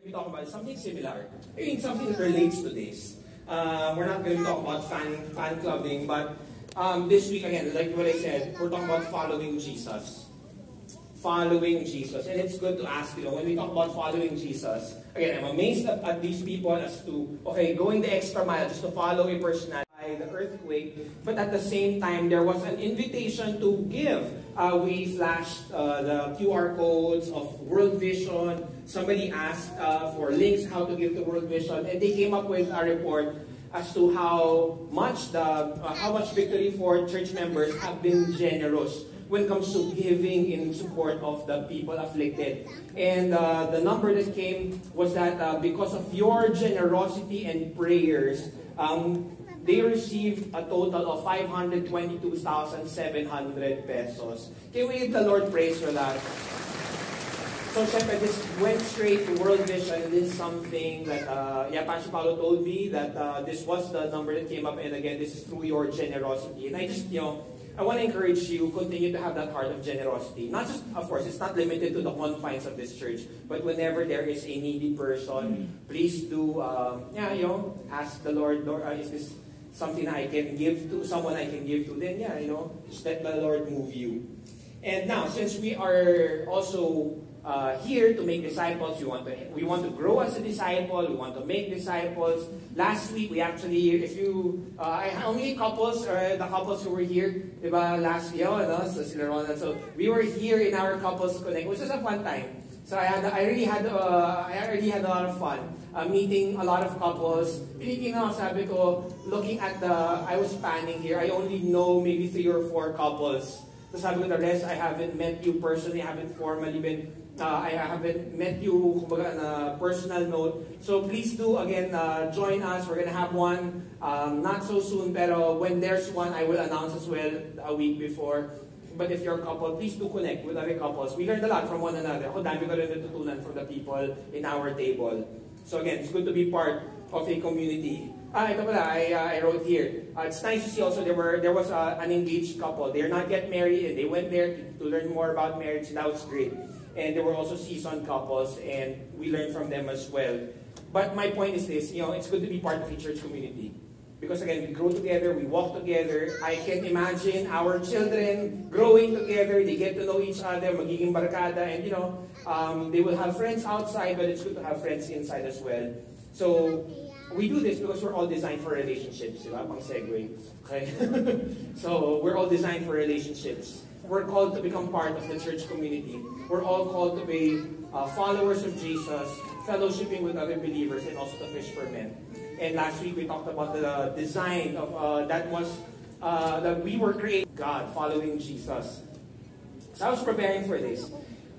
We talk about something similar. I mean, something that relates to this. We're not going to talk about fan clubbing, but this week again, like what I said, we're talking about following Jesus. Following Jesus. And it's good to ask, when we talk about following Jesus, again, I'm amazed at these people as to, okay, going the extra mile just to follow a personality, the earthquake, but at the same time, there was an invitation to give. We flashed the QR codes of World Vision. Somebody asked for links how to give to World Vision, and they came up with a report as to how much Victory for church members have been generous when it comes to giving in support of the people afflicted. And the number that came was that because of your generosity and prayers, they received a total of 522,700 pesos. Can we give the Lord praise for that? So, syempre, this went straight to World Vision, and this is something that, Pastor Paulo told me that this was the number that came up, and again, this is through your generosity. And I just, I want to encourage you, continue to have that heart of generosity. Not just, of course, it's not limited to the confines of this church, but whenever there is a needy person, please do, ask the Lord, is this something I can give to, someone I can give to, then just let the Lord move you. And now, since we are also here to make disciples, we want to grow as a disciple, we want to make disciples. Last week, we actually, how many couples, the couples who were here, diba, last year, so we were here in our Couples Connect, which was a fun time. So I already had a lot of fun meeting a lot of couples. Sabi ko, looking at I was panning here, I only know maybe 3 or 4 couples. So sabi ko, the rest, I haven't met you personally, I haven't formally been, I haven't met you kumbaga, on a personal note. So please do, again, join us. We're going to have one, not so soon, pero when there's one, I will announce as well a week before. But if you're a couple, please do connect with other couples. We learned a lot from one another. Ako dami ko rin natutunan from the people in our table. So again, it's good to be part of a community. Ito pala, I wrote here. It's nice to see also there was an engaged couple. They're not yet married, and they went there to learn more about marriage. That was great. And there were also seasoned couples, and we learned from them as well. But my point is this, it's good to be part of a church community. Because again, we grow together, we walk together. I can imagine our children growing together, they get to know each other, magiging barkada, and they will have friends outside, but it's good to have friends inside as well. So, we do this because we're all designed for relationships, diba? Pang segue. Okay? So, we're all designed for relationships. We're called to become part of the church community. We're all called to be followers of Jesus, fellowshipping with other believers, and also to fish for men. And last week we talked about the design of that we were created God, following Jesus. So I was preparing for this.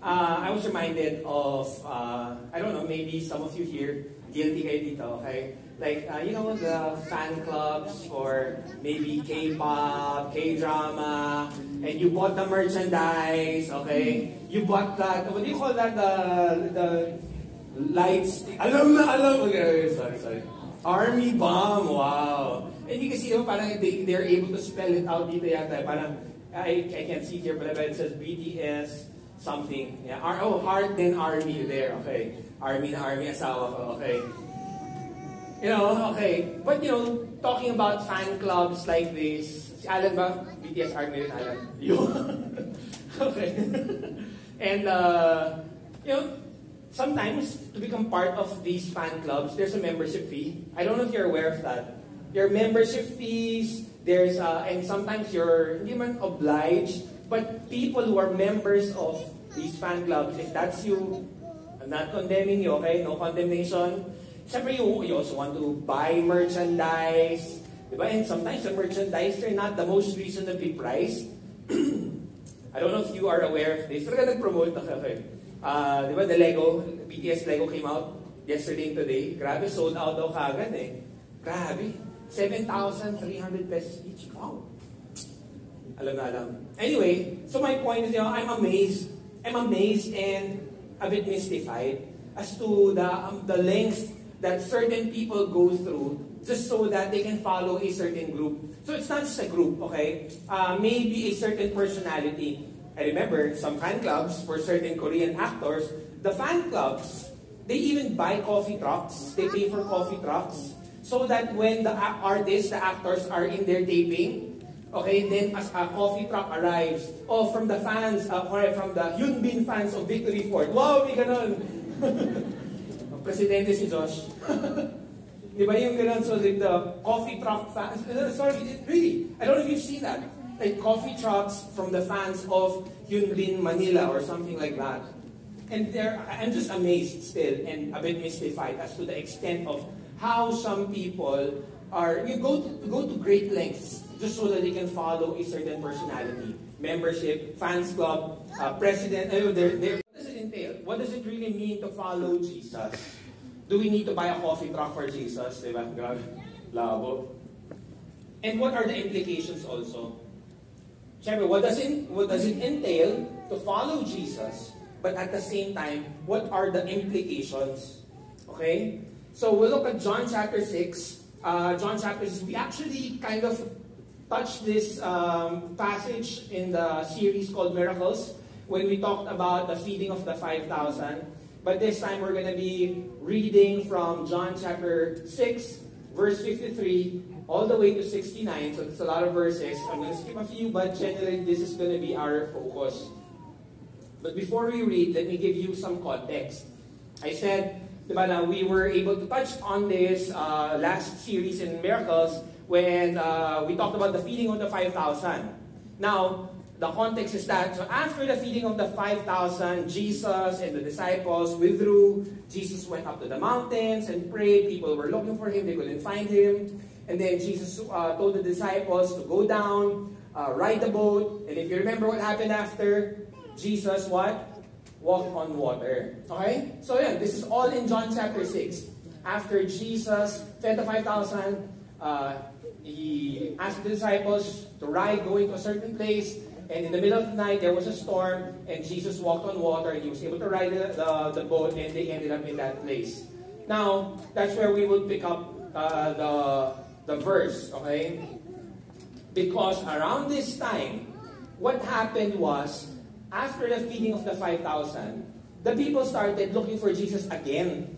I was reminded of I don't know, maybe some of you here guilty kayo dito, okay? Like the fan clubs for maybe K-pop, K-drama, and you bought the merchandise, okay? You bought that. What do you call that? The lights. Okay, sorry. Army bomb, wow. And you can see, parang they're able to spell it out dito yata. Parang, I can't see here, but it says BTS something. Yeah. Heart then Army there, okay. Army na Army, asawa ko, okay. Okay. But, talking about fan clubs like this, si Alan ba? BTS Army rin, Alan. Okay. And, sometimes, to become part of these fan clubs, there's a membership fee. I don't know if you're aware of that. There are membership fees, and sometimes you're hindi man obliged, but people who are members of these fan clubs, if that's you, I'm not condemning you, okay? No condemnation. Siyempre, you also want to buy merchandise, diba? And sometimes the merchandise, they're not the most reasonably priced. I don't know if you are aware of this. Pero nag-promote na okay. Diba, the BTS Lego came out yesterday and today. Grabe, sold out daw kagad eh. Grabe. 7,300 pesos each. Wow. Alam. Anyway, so my point is, I'm amazed. I'm amazed and a bit mystified as to the length that certain people go through just so that they can follow a certain group. So it's not just a group, okay? Maybe a certain personality. I remember some fan clubs for certain Korean actors. The fan clubs they even buy coffee trucks. They pay for coffee trucks. So that when the artists, the actors are in their taping, okay, then as a coffee truck arrives, from the fans, or from the Hyun Bin fans of Victory Fort. Wow, may ganon. Presidente si Josh. Di ba yung ganon? So like the coffee truck fans, sorry, really, I don't know if you've seen that. Like coffee trucks from the fans of Hyun Bin Manila or something like that. And I'm just amazed still and a bit mystified as to the extent of how some people go to great lengths just so that they can follow a certain personality. Membership, fans club, president, what does it entail? What does it really mean to follow Jesus? Do we need to buy a coffee truck for Jesus? Diba? Labo. And what are the implications also? Siyempre, what does it entail to follow Jesus? But at the same time, what are the implications? Okay? So we'll look at John chapter 6. John chapter 6, we actually kind of touched this passage in the series called Miracles when we talked about the feeding of the 5,000. But this time we're going to be reading from John chapter 6, verse 53, all the way to 69. So it's a lot of verses. I'm going to skip a few, but generally this is going to be our focus. But before we read, let me give you some context. I said, diba, na we were able to touch on this last series in Miracles when we talked about the feeding of the 5,000. Now, the context is that, so after the feeding of the 5,000, Jesus and the disciples withdrew. Jesus went up to the mountains and prayed. People were looking for him. They couldn't find him. And then Jesus told the disciples to go down, ride the boat. And if you remember what happened after, Jesus what? Walked on water. Okay? So yeah, this is all in John chapter 6. After Jesus fed the 5,000, he asked the disciples to ride, going to a certain place. And in the middle of the night, there was a storm. And Jesus walked on water. And he was able to ride the boat. And they ended up in that place. Now, that's where we will pick up the verse. Okay? Because around this time, what happened was, after the feeding of the 5,000, the people started looking for Jesus again.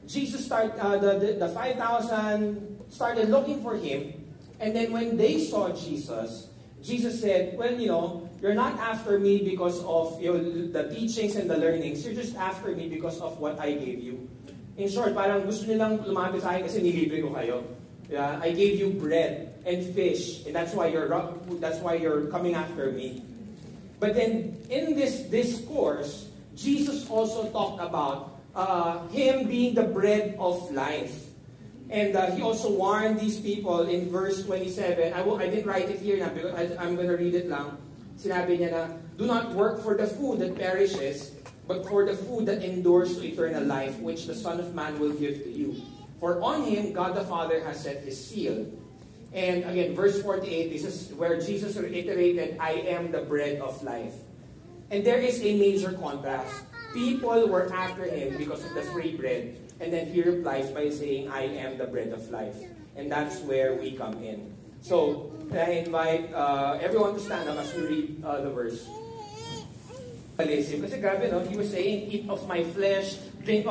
The 5,000 started looking for him. And then when they saw Jesus, Jesus said, well, you're not after me because of the teachings and the learnings. You're just after me because of what I gave you. In short, parang gusto nilang lumapit sa akin kasi nilibre ko kayo. Yeah, I gave you bread and fish, and that's why you're coming after me. But then in this discourse, Jesus also talked about him being the bread of life. And he also warned these people in verse 27. I didn't write it here now because I'm going to read it lang. Sinabi niya na, do not work for the food that perishes, but for the food that endures to eternal life, which the Son of Man will give to you. For on him, God the Father has set his seal. And again, verse 48, this is where Jesus reiterated, I am the bread of life. And there is a major contrast. People were after him because of the free bread. And then he replies by saying, I am the bread of life. And that's where we come in. So, I invite everyone to stand up as we read the verse. Kasi grabe, no? He was saying, eat of my flesh, drink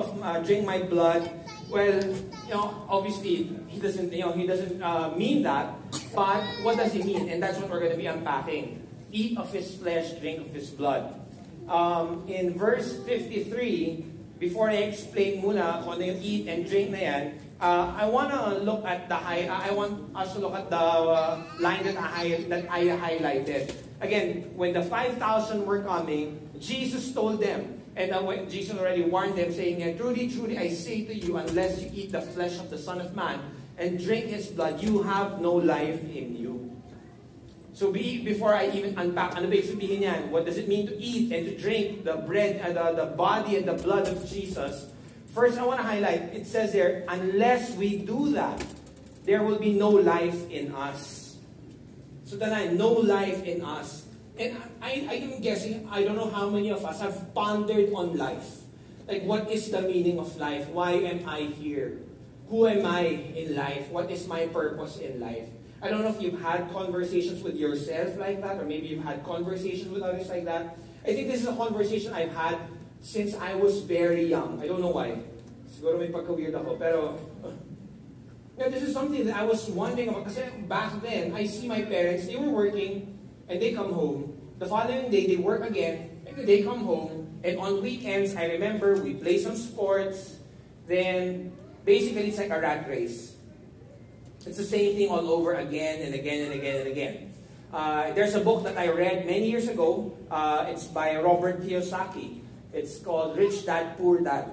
my blood. Well, obviously, he doesn't mean that. But what does he mean? And that's what we're going to be unpacking. Eat of his flesh, drink of his blood. In verse 53, before I explain muna kung ano yung eat and drink na yan, I want us to look at the line that I highlighted. Again, when the 5,000 were coming, Jesus told them, and when Jesus already warned them, saying, truly, truly, I say to you, unless you eat the flesh of the Son of Man and drink his blood, you have no life in you. So before I even unpack, ano ba sabihin yan? What does it mean to eat and to drink the bread and the body and the blood of Jesus? First, I want to highlight, it says there, unless we do that, there will be no life in us. So no life in us. And I'm guessing, I don't know how many of us have pondered on life. Like, what is the meaning of life? Why am I here? Who am I in life? What is my purpose in life? I don't know if you've had conversations with yourself like that, or maybe you've had conversations with others like that. I think this is a conversation I've had since I was very young. I don't know why. Siguro may pagka-weird ako, pero this is something that I was wondering about. Kasi back then, I see my parents, they were working, and they come home. The following day, they work again, and they come home. And on weekends, I remember we play some sports. Then, basically, it's like a rat race. It's the same thing all over again and again and again and again. There's a book that I read many years ago. It's by Robert Kiyosaki. It's called Rich Dad, Poor Dad.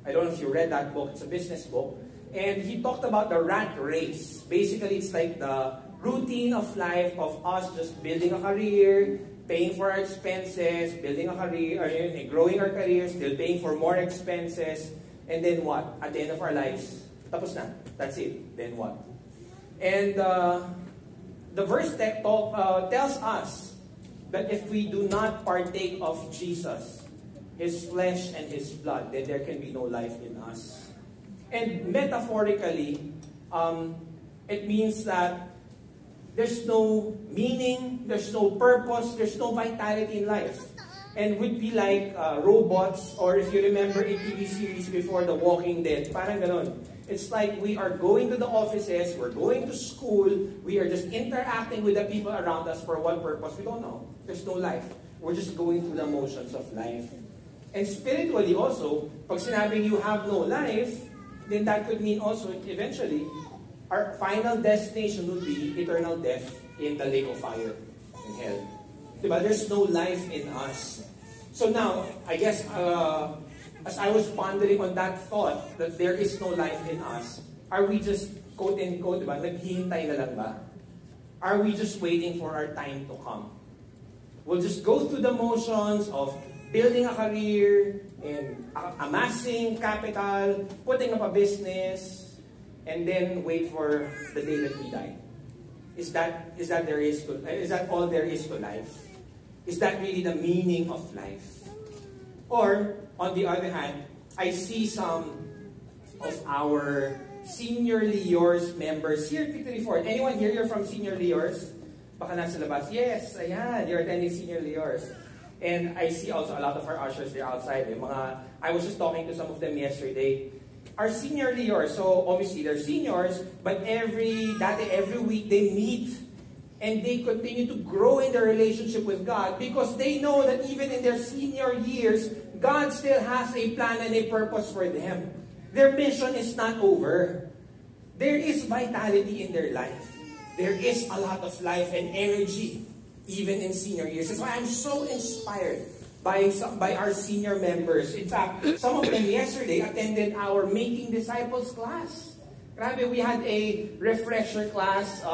I don't know if you read that book. It's a business book. And he talked about the rat race. Basically, it's like the routine of life of us just building a career, paying for our expenses, building a career, growing our career, still paying for more expenses, and then what? At the end of our lives, tapos na. That's it. Then what? And the verse that tells us that if we do not partake of Jesus, His flesh and His blood, then there can be no life in us. And metaphorically, it means that there's no meaning, there's no purpose, there's no vitality in life. And we'd be like robots, or if you remember a TV series before, The Walking Dead, parang ganon. It's like we are going to the offices, we're going to school, we are just interacting with the people around us for what purpose? We don't know. There's no life. We're just going through the motions of life. And spiritually also, pag sinabing you have no life, then that could mean also eventually, our final destination would be eternal death in the lake of fire in hell. Diba? There's no life in us. So now, I guess, as I was pondering on that thought, that there is no life in us, are we just, quote and quote, diba, naghihintay na lang ba? Are we just waiting for our time to come? We'll just go through the motions of building a career, and amassing capital, putting up a business, and then wait for the day that we die. Is that all there is to life? Is that really the meaning of life? Or, on the other hand, I see some of our senior Leors members here at Victory Fort. Anyone here, you're from senior Leors? Baka nasa labas. Yes, ayan, you're attending senior Leors. And I see also a lot of our ushers there outside. I was just talking to some of them yesterday. Our senior Leors, so obviously they're seniors, but every week they meet and they continue to grow in their relationship with God because they know that even in their senior years, God still has a plan and a purpose for them. Their mission is not over. There is vitality in their life. There is a lot of life and energy even in senior years. That's why I'm so inspired by our senior members. In fact, some of them yesterday attended our Making Disciples class. Grabe, we had a refresher class.